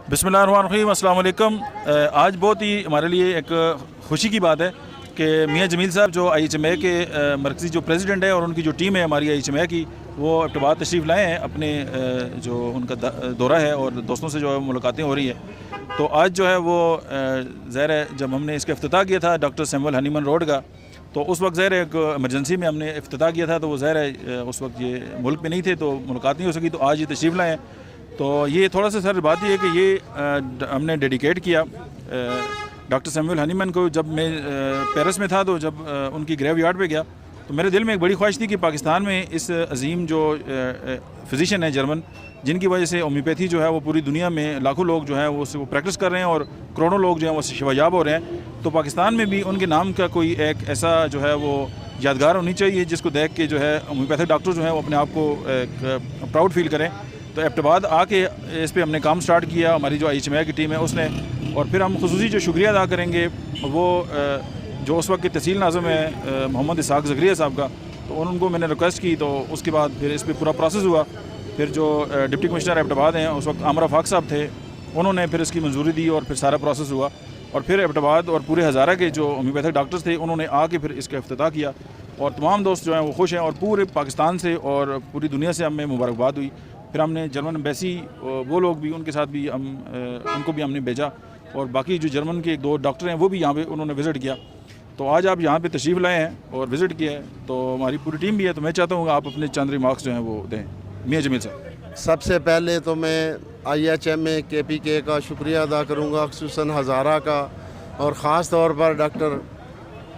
बिस्मिल्लाहिर्रहमानिर्रहीम, अस्सलाम वालेकुम। आज बहुत ही हमारे लिए एक खुशी की बात है कि मियाँ जमील साहब जो IHMA के मरकज़ी जो प्रेसिडेंट है और उनकी जो टीम है हमारी IHMA की, वो एबटबाद तशरीफ़ लाए हैं। अपने जो उनका दौरा है और दोस्तों से जो है मुलाकातें हो रही है। तो आज जो है वो ज़ाहिर है जब हमने इसका इफ्तिताह किया था डॉक्टर सैमुअल हनीमन रोड का, तो उस वक्त ज़ाहिर एक इमरजेंसी में हमने इफ्तिताह किया था, तो वो ज़ाहिर है उस वक्त ये मुल्क में नहीं थे तो मुलाकात नहीं हो सकी। तो आज ये तशरीफ़ लाए हैं। तो ये थोड़ा सा सर बात ये है कि ये हमने डेडिकेट किया डॉक्टर सैमुअल हनीमन को। जब मैं पेरिस में था तो जब उनकी ग्रेव यार्ड पे गया तो मेरे दिल में एक बड़ी ख्वाहिश थी कि पाकिस्तान में इस अजीम जो फिजिशियन है जर्मन, जिनकी वजह से होम्योपैथी जो है वो पूरी दुनिया में लाखों लोग जो है वो प्रैक्टिस कर रहे हैं और करोड़ों लोग जो हैं वो शिफायाब हो रहे हैं, तो पाकिस्तान में भी उनके नाम का कोई एक ऐसा जो है वो यादगार होनी चाहिए जिसको देख के जो है होम्योपैथिक डॉक्टर जो है वो अपने आप को एक प्राउड फील करें। तो एबटबाद आके इस पर हमने काम स्टार्ट किया, हमारी जो IHMA की टीम है उसने। और फिर हम खुसूसी जो शुक्रिया अदा करेंगे वो जो उस वक्त के तहसील नाज़िम है मोहम्मद इसहाक ज़करिया साहब का, तो उनको मैंने रिक्वेस्ट की, तो उसके बाद फिर इस पर पूरा प्रोसेस हुआ। फिर जो डिप्टी कमिश्नर एबटबाद हैं उस वक्त आमरा फाक साहब थे, उन्होंने फिर इसकी मंजूरी दी और फिर सारा प्रोसेस हुआ। और फिर एबटबाद और पूरे हज़ारा के जो होम्योपैथिक डॉक्टर्स थे उन्होंने आके फिर इसका इफ्तिताह किया और तमाम दोस्त जो हैं वो खुश हैं और पूरे पाकिस्तान से और पूरी दुनिया से हमें मुबारकबाद हुई। फिर हमने जर्मन एम्बेसी वो लोग भी उनके साथ भी हम उनको भी हमने भेजा और बाकी जो जर्मन के 2 डॉक्टर हैं वो भी यहाँ पे उन्होंने विज़िट किया। तो आज आप यहाँ पे तशरीफ़ लाए हैं और विज़िट किया है, तो हमारी पूरी टीम भी है। तो मैं चाहता हूँ आप अपने चंद रिमार्क्स जो हैं वो दें मियाँ जमील साहब। सबसे पहले तो मैं IHMA KPK का शुक्रिया अदा करूँगा, ख़ुसूसन हज़ारा का और ख़ास तौर पर डॉक्टर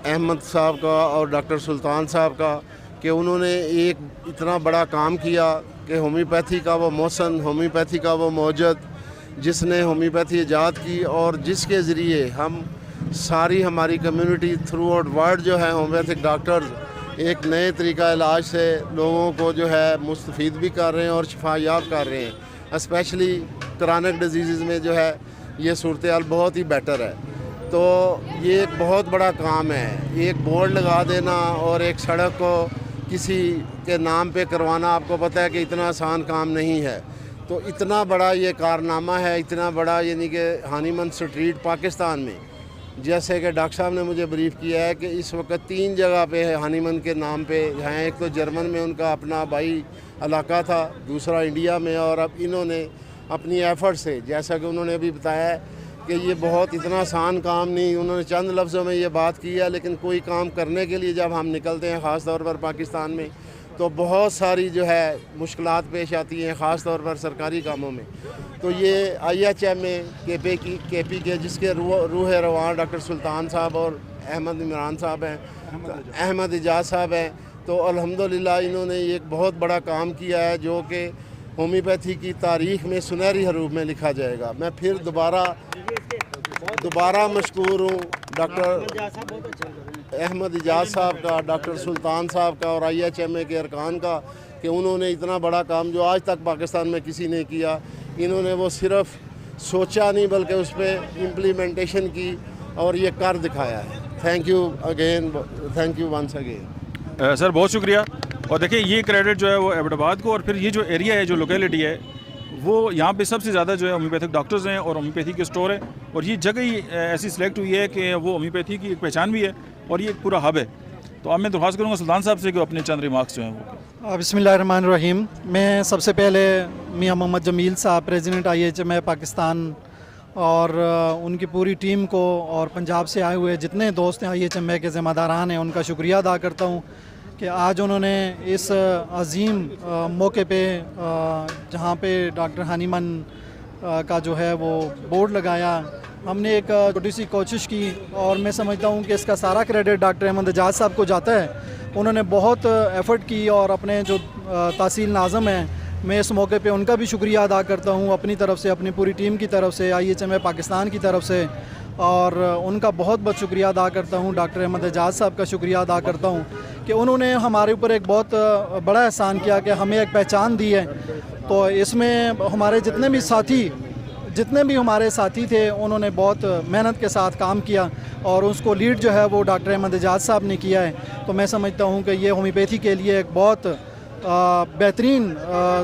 अहमद साहब का और डॉक्टर सुल्तान साहब का, कि उन्होंने एक इतना बड़ा काम किया कि होम्योपैथी का वो मोहसन, होम्योपैथी का वो मौजद जिसने होम्योपैथी ईजाद की और जिसके ज़रिए हम सारी हमारी कम्युनिटी थ्रू आउट वर्ल्ड जो है होम्योपैथिक डॉक्टर्स एक नए तरीका इलाज से लोगों को जो है मुस्तफ़ीद भी कर रहे हैं और शिफायाब कर रहे हैं। स्पेशली क्रॉनिक डिजीज़ में जो है ये सूरत हाल बहुत ही बेटर है। तो ये एक बहुत बड़ा काम है, एक बोर्ड लगा देना और एक सड़क को किसी के नाम पे करवाना, आपको पता है कि इतना आसान काम नहीं है। तो इतना बड़ा ये कारनामा है, इतना बड़ा, यानी कि हनीमन स्ट्रीट पाकिस्तान में, जैसे कि डॉक्टर साहब ने मुझे ब्रीफ़ किया है कि इस वक्त 3 जगह पे है हनीमन के नाम पे हैं। एक तो जर्मन में उनका अपना भाई इलाका था, दूसरा इंडिया में, और अब इन्होंने अपनी एफ़र्ट से, जैसा कि उन्होंने अभी बताया कि ये बहुत इतना आसान काम नहीं, उन्होंने चंद लफ्ज़ों में ये बात की है, लेकिन कोई काम करने के लिए जब हम निकलते हैं ख़ास तौर पर पाकिस्तान में, तो बहुत सारी जो है मुश्किलात पेश आती हैं, ख़ास तौर पर सरकारी कामों में। तो ये IHMA KPK जिसके रूह रवान डॉक्टर सुल्तान साहब और अहमद इमरान साहब हैं, अहमद इजाज़ साहब हैं, तो अल्हम्दुलिल्लाह इन्होंने एक बहुत बड़ा काम किया है जो कि होम्योपैथी की तारीख़ में सुनहरी हरूफ में लिखा जाएगा। मैं फिर दोबारा मशकूर हूँ डॉक्टर अहमद इजाज़ साहब का, डॉक्टर सुल्तान साहब का और IHMA के अरकान का, कि उन्होंने इतना बड़ा काम जो आज तक पाकिस्तान में किसी ने किया, इन्होंने वो सिर्फ़ सोचा नहीं बल्कि उस पर इम्प्लीमेंटेशन की और ये कर दिखाया है। Thank you again, thank you once again. Sir बहुत शुक्रिया। और देखिए ये क्रेडिट जो है वो एबटबाद को, और फिर ये जो एरिया है, जो लोकेलिटी है, वो यहाँ पे सबसे ज़्यादा जो है होम्योपैथिक डॉक्टर्स हैं और होम्योपैथी के स्टोर है, और ये जगह ही ऐसी सिलेक्ट हुई है कि वो होम्योपैथी की एक पहचान भी है और ये एक पूरा हब है। तो अब मैं दरख्वास्त करूँगा सुल्तान साहब से कि अपने चंद रिमार्क्स जो हैं वो। बिस्मिल्लाहिर्रहमानिर्रहीम। मैं सबसे पहले मियाँ मोहम्मद जमील साहब, प्रेसिडेंट IHMA पाकिस्तान, और उनकी पूरी टीम को और पंजाब से आए हुए जितने दोस्त हैं IHMA के ज़िम्मेदारान हैं, उनका शुक्रिया अदा करता हूँ कि आज उन्होंने इस अजीम मौके पे जहाँ पे डॉक्टर हनीमन का जो है वो बोर्ड लगाया, हमने एक छोटी सी कोशिश की और मैं समझता हूँ कि इसका सारा क्रेडिट डॉक्टर अहमद इजाज़ साहब को जाता है। उन्होंने बहुत एफ़र्ट की और अपने जो तहसील नाज़िम हैं, मैं इस मौके पे उनका भी शुक्रिया अदा करता हूँ अपनी तरफ से, अपनी पूरी टीम की तरफ से, IHMA पाकिस्तान की तरफ से, और उनका बहुत बहुत शुक्रिया अदा करता हूँ। डॉक्टर अहमद इजाज़ साहब का शुक्रिया अदा करता हूँ कि उन्होंने हमारे ऊपर एक बहुत बड़ा एहसान किया कि हमें एक पहचान दी है। तो इसमें हमारे जितने भी हमारे साथी थे, उन्होंने बहुत मेहनत के साथ काम किया और उसको लीड जो है वो डॉक्टर अहमद इजाज़ साहब ने किया है। तो मैं समझता हूँ कि ये होम्योपैथी के लिए एक बहुत बेहतरीन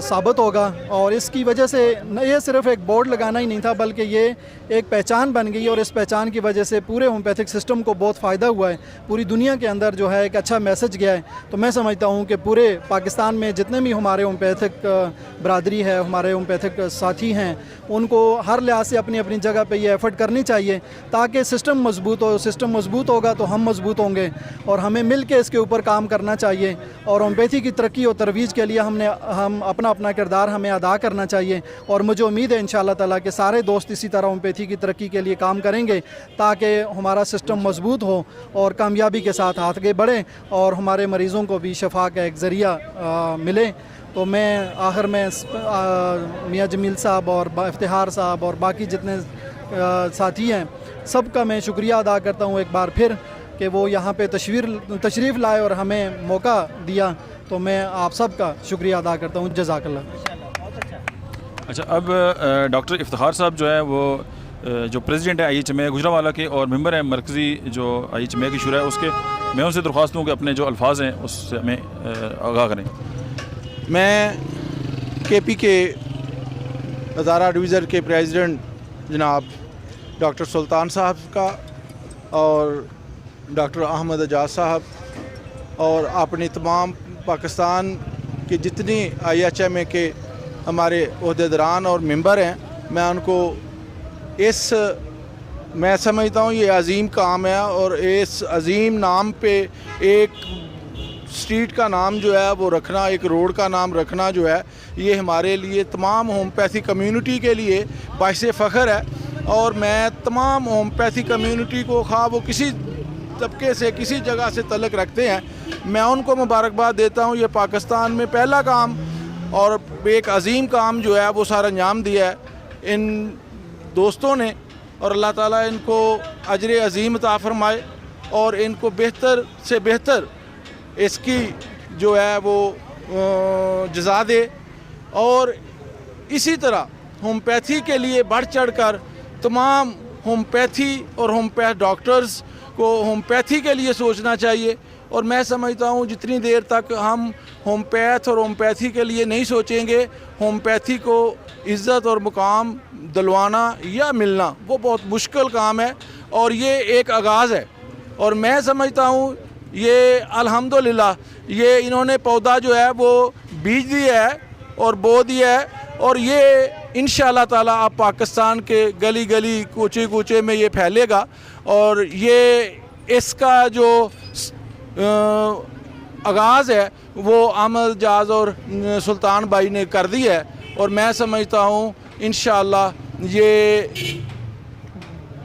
साबित होगा। और इसकी वजह से ये सिर्फ एक बोर्ड लगाना ही नहीं था, बल्कि ये एक पहचान बन गई और इस पहचान की वजह से पूरे होम्योपैथिक सिस्टम को बहुत फ़ायदा हुआ है। पूरी दुनिया के अंदर जो है एक अच्छा मैसेज गया है। तो मैं समझता हूँ कि पूरे पाकिस्तान में जितने भी हमारे होम्योपैथिक बरादरी है, हमारे होम्योपैथिक साथी हैं, उनको हर लिहाज से अपनी अपनी जगह पे ये एफ़र्ट करनी चाहिए ताकि सिस्टम मजबूत हो। सिस्टम मजबूत होगा तो हम मजबूत होंगे और हमें मिल के इसके ऊपर काम करना चाहिए। और होम्योपैथी की तरक्की और तरवीज के लिए हम अपना अपना किरदार हमें अदा करना चाहिए। और मुझे उम्मीद है इंशाअल्लाह ताला कि सारे दोस्त इसी तरह होम्योपैथी की तरक्की के लिए काम करेंगे ताकि हमारा सिस्टम मजबूत हो और कामयाबी के साथ आगे बढ़े और हमारे मरीज़ों को भी शफा का एक ज़रिया मिले। तो मैं आखिर में मियाँ जमील साहब और इफ्तिखार साहब और बाकी जितने साथी हैं सबका मैं शुक्रिया अदा करता हूँ एक बार फिर कि वो यहाँ पे तशरीफ़ लाए और हमें मौका दिया। तो मैं आप सब का शुक्रिया अदा करता हूँ। जज़ाकल्लाह। अच्छा, अब डॉक्टर इफ्तिखार साहब जो है वो जो प्रेसिडेंट है IHMA गुजरांवाला के और मेंबर हैं मरकज़ी जो IHMA की शुरा है उसके, मैं उनसे दरख्वास्त दूँ कि अपने जो अल्फाज हैं उससे हमें आगाह करें। मैं KP के हज़ारा डिवीज़न के प्रेसिडेंट जनाब डॉक्टर सुल्तान साहब का और डॉक्टर अहमद एजाज साहब और अपनी तमाम पाकिस्तान के जितनी IHMA के हमारे ओहदेदारान और मेंबर हैं, मैं उनको मैं समझता हूँ ये अजीम काम है और इस अजीम नाम पे एक स्ट्रीट का नाम जो है वो रखना, एक रोड का नाम रखना जो है, ये हमारे लिए तमाम होम्योपैथी कम्युनिटी के लिए बाइसे फ़ख्र है। और मैं तमाम होम्योपैथी कम्युनिटी को, खा वो किसी तबके से किसी जगह से तल्लुक़ रखते हैं, मैं उनको मुबारकबाद देता हूँ। ये पाकिस्तान में पहला काम और एक अजीम काम जो है वो सारा अंजाम दिया है इन दोस्तों ने, और अल्लाह ताला इनको अजर अजीम अता फरमाए और इनको बेहतर से बेहतर इसकी जो है वो जज़ा दे। और इसी तरह होम्योपैथी के लिए बढ़ चढ़ कर तमाम होम्योपैथी और होम्योपैथ डॉक्टर्स को होम्योपैथी के लिए सोचना चाहिए। और मैं समझता हूँ जितनी देर तक हम होम्योपैथ और होम्योपैथी के लिए नहीं सोचेंगे, होम्योपैथी को इज़्ज़त और मुकाम दिलवाना या मिलना वो बहुत मुश्किल काम है। और ये एक आगाज़ है और मैं समझता हूँ ये अल्हम्दुलिल्लाह ये इन्होंने पौधा जो है वो बीज दिया है और बो दिया है और ये इंशाअल्लाह ताला अब पाकिस्तान के गली गली कूचे कूचे में ये फैलेगा। और ये इसका जो आगाज़ है वो अहमद एजाज और सुल्तान भाई ने कर दिया है। और मैं समझता हूँ इंशाअल्लाह ये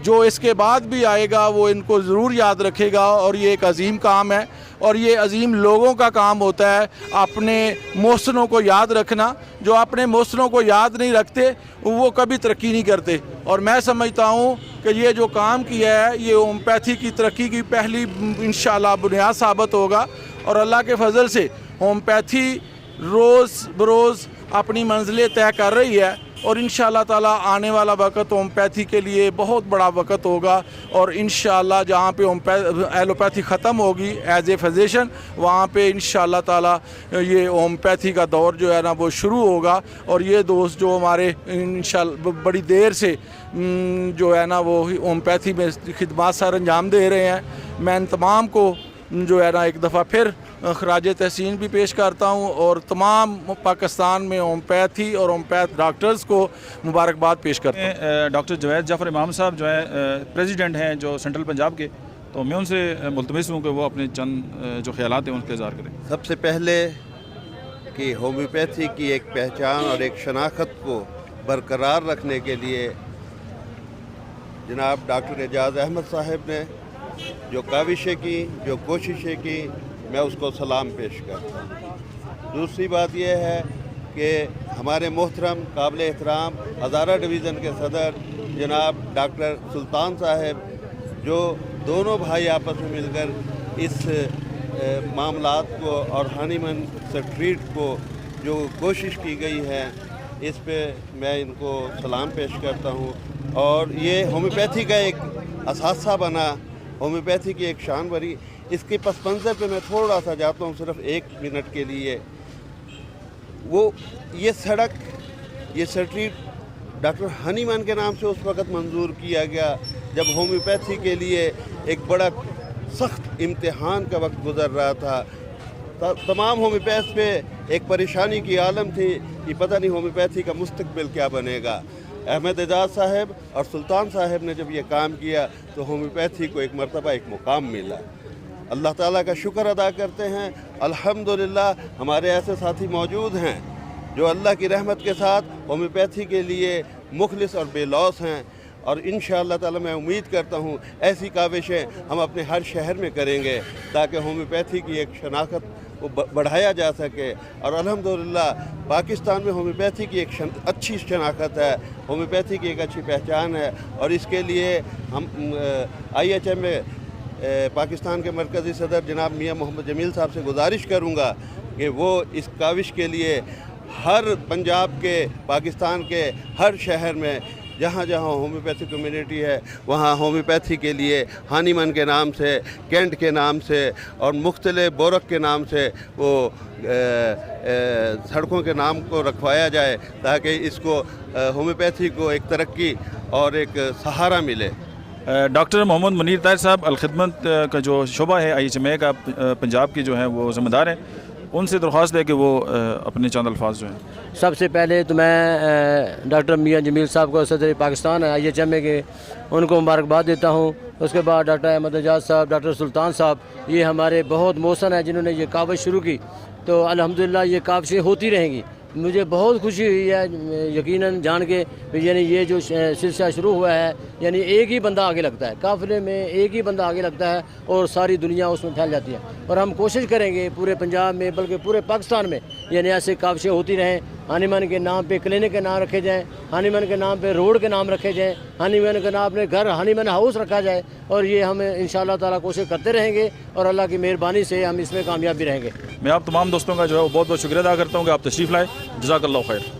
जो इसके बाद भी आएगा वो इनको ज़रूर याद रखेगा। और ये एक अजीम काम है और ये अजीम लोगों का काम होता है अपने मोहसिनों को याद रखना। जो अपने मोहसिनों को याद नहीं रखते वो कभी तरक्की नहीं करते। और मैं समझता हूँ कि ये जो काम किया है ये होम्योपैथी की तरक्की की पहली इंशाअल्लाह बुनियाद साबित होगा। और अल्लाह के फजल से होम्योपैथी रोज़ बरोज़ अपनी मंजिलें तय कर रही है और इंशाअल्लाह ताला आने वाला वक्त होम्योपैथी के लिए बहुत बड़ा वक्त होगा। और इंशाअल्लाह जहाँ पे एलोपैथी ख़त्म होगी एज ए फिजिशियन, वहाँ पे इंशाअल्लाह ताला ये होम्योपैथी का दौर जो है ना वो शुरू होगा। और ये दोस्त जो हमारे इंशाअल्लाह बड़ी देर से जो है ना वो होम्योपैथी में खिदमत सर अंजाम दे रहे हैं, मैं इन तमाम को जो है ना एक दफ़ा फिर खराज तहसीन भी पेश करता हूँ और तमाम पाकिस्तान में होम्योपैथी और होम्योपैथ डॉक्टर्स को मुबारकबाद पेश करता हूँ। डॉक्टर जवेद जाफ़र इमाम साहब जो है प्रेसिडेंट हैं जो सेंट्रल पंजाब के, तो मैं उनसे मुल्तमिस हूँ कि वो अपने चंद जो ख्यालात हैं उनके इज़हार करें। सबसे पहले कि होम्योपैथी की एक पहचान और एक शनाख्त को बरकरार रखने के लिए जनाब डॉक्टर एजाज़ अहमद साहब ने जो काविशें की, जो कोशिशें की, मैं उसको सलाम पेश करता हूँ। दूसरी बात यह है कि हमारे मोहतरम काबिल एहतराम हज़ारा डिवीज़न के सदर जनाब डॉक्टर सुल्तान साहब, जो दोनों भाई आपस में मिलकर इस मामलात को और हनीमन स्ट्रीट को जो कोशिश की गई है इस पे मैं इनको सलाम पेश करता हूँ। और ये होम्योपैथी का एक असासा बना, होम्योपैथी की एक शान बरी। इसके पस मंज़र पे मैं थोड़ा सा जाता हूँ सिर्फ 1 मिनट के लिए। वो ये सड़क, ये स्ट्रीट डॉक्टर हनीमैन के नाम से उस वक़्त मंजूर किया गया जब होम्योपैथी के लिए एक बड़ा सख्त इम्तिहान का वक्त गुजर रहा था। तमाम होम्योपैथ पे एक परेशानी की आलम थी कि पता नहीं होम्योपैथी का मुस्तकबिल क्या बनेगा। अहमद एजाज साहब और सुल्तान साहब ने जब ये काम किया तो होम्योपैथी को एक मरतबा एक मुकाम मिला। अल्लाह ताला का शुक्र अदा करते हैं, अल्हम्दुलिल्लाह हमारे ऐसे साथी मौजूद हैं जो अल्लाह की रहमत के साथ होम्योपैथी के लिए मुखलिस और बेलौस हैं। और इंशाअल्लाह ताला मैं उम्मीद करता हूँ ऐसी काविशें हम अपने हर शहर में करेंगे ताकि होम्योपैथी की एक शनाख्त को बढ़ाया जा सके। और अल्हम्दुलिल्लाह पाकिस्तान में होम्योपैथी की एक अच्छी शनाख्त है, होम्योपैथी की एक अच्छी पहचान है। और इसके लिए हम IHM में पाकिस्तान के मरकज़ी सदर जनाब मियाँ मोहम्मद जमील साहब से गुजारिश करूँगा कि वो इस काविश के लिए हर पंजाब के, पाकिस्तान के हर शहर में जहाँ जहाँ होम्योपैथी कम्युनिटी है वहाँ होम्योपैथी के लिए हानीमन के नाम से, कैंट के नाम से और मुख्तलिफ बोरक के नाम से वो सड़कों के नाम को रखवाया जाए ताकि इसको होम्योपैथी को एक तरक्की और एक सहारा मिले। डॉक्टर मोहम्मद मुनीर ताहिर साहब अलखिदमत का जो शोबा है IHMA का पंजाब की जो है वो ज़िम्मेदार हैं, उनसे दरख्वास्त है कि वो अपने चंद अल्फाज जो हैं। सबसे पहले तो मैं डॉक्टर मियाँ जमील साहब को सदर पाकिस्तान IHMA के उनको मुबारकबाद देता हूँ। उसके बाद डॉक्टर अहमद एजाज साहब, डॉक्टर सुल्तान साहब, ये हमारे बहुत मोहसन हैं जिन्होंने ये काविश शुरू की। तो अल्हम्दुलिल्लाह ये काविशें होती रहेंगी। मुझे बहुत खुशी हुई है यकीनन जान के, यानी ये जो सिलसिला शुरू हुआ है, यानी एक ही बंदा आगे लगता है, काफ़िले में एक ही बंदा आगे लगता है और सारी दुनिया उसमें फैल जाती है। और हम कोशिश करेंगे पूरे पंजाब में बल्कि पूरे पाकिस्तान में यानी ऐसे काविशें होती रहें। हानीमन के नाम पे क्लिनिक के नाम रखे जाएँ, हानीमन के नाम पे रोड के नाम रखे जाएँ, हानीमन के नाम अपने घर हानीमन हाउस रखा जाए। और ये हम इंशाअल्लाह ताला कोशिश करते रहेंगे और अल्लाह की मेहरबानी से हम इसमें कामयाब भी रहेंगे। मैं आप तमाम दोस्तों का जो है वो बहुत बहुत शुक्रिया अदा करता हूँ कि आप तशरीफ़ लाए। जज़ाकल्लाह खैर।